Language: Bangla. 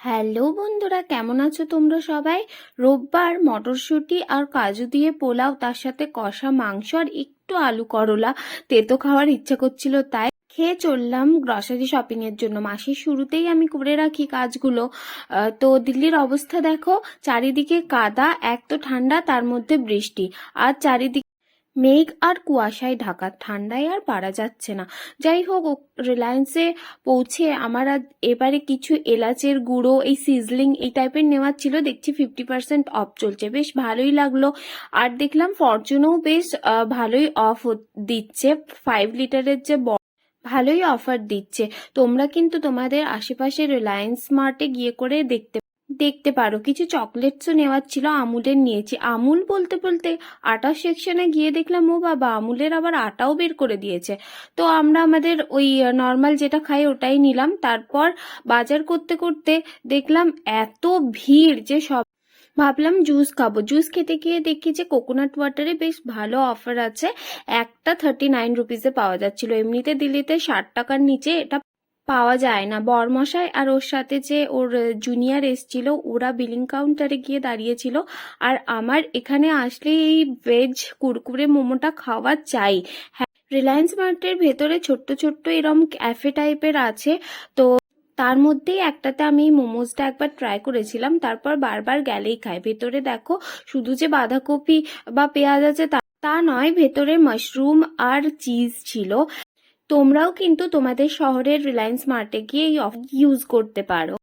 হ্যালো বন্ধুরা, কেমন আছো তোমরা সবাই? রোববার মটরশুঁটি আর কাজু দিয়ে পোলাও, তার সাথে কষা মাংস আর একটু আলু করলা তেতো খাওয়ার ইচ্ছা করছিল, তাই খেয়ে চললাম গ্রসারি শপিং এর জন্য। মাসের শুরুতেই আমি করে রাখি কাজগুলো। তো দিল্লির অবস্থা দেখো, চারিদিকে কাদা, এক তো ঠান্ডা, তার মধ্যে বৃষ্টি, আর চারিদিকে মেঘ আর কুয়াশায় ঢাকা, ঠান্ডায় আর পারা যাচ্ছে না। যাই হোক, রিলায়েন্সে পৌঁছে আমার এবারে কিছু এলাচের গুঁড়ো, এই সিজলিং এই টাইপের নেওয়ার ছিল। দেখছি 50% অফ চলছে, বেশ ভালোই লাগলো। আর দেখলাম ফরচুনও বেশ ভালোই অফ দিচ্ছে। 5 লিটারের যে ভালোই অফার দিচ্ছে। তোমরা কিন্তু তোমাদের আশেপাশে রিলায়েন্স মার্টে গিয়ে করে দেখতে দেখতে পারো। কিছু চকলেটসও নেওয়ার ছিল, আমুলের নিয়েছি। আমুল বলতে বলতে আটার সেকশনে গিয়ে দেখলাম, ও বাবা, আমুলের আবার আটাও বের করে দিয়েছে। তো আমরা আমাদের ওই নর্মাল যেটা খাই ওটাই নিলাম। তারপর বাজার করতে করতে দেখলাম এত ভিড় যে ভাবলাম জুস খাবো। জুস খেতে গিয়ে দেখি যে কোকোনাট ওয়াটারে বেশ ভালো অফার আছে। একটা 39 রুপিসে পাওয়া যাচ্ছিল। এমনিতে দিল্লিতে 60 টাকার নিচে এটা পাওয়া যায় না। বরমশাই আর ওর সাথে যে ওর জুনিয়র এসছিল, ওরা বিলিং কাউন্টারে গিয়ে দাঁড়িয়েছিল। আর আমার এখানে আসলে এই ভেজ কুরকুরে মোমোটা খাওয়া চাই। হ্যাঁ, রিলায়েন্স মার্টের ভেতরে ছোট্ট ছোট্ট এরম ক্যাফে টাইপের আছে। তো তার মধ্যেই একটাতে আমি মোমোজটা একবার ট্রাই করেছিলাম, তারপর বারবার গেলেই খাই। ভেতরে দেখো, শুধু যে বাঁধাকপি বা পেঁয়াজ আছে তা নয়, ভেতরে মাশরুম আর চিজ ছিল। তোমরাও কিন্তু তোমাদের শহরের রিলায়েন্স মার্টে গিয়ে এই অফার ইউজ করতে পারো।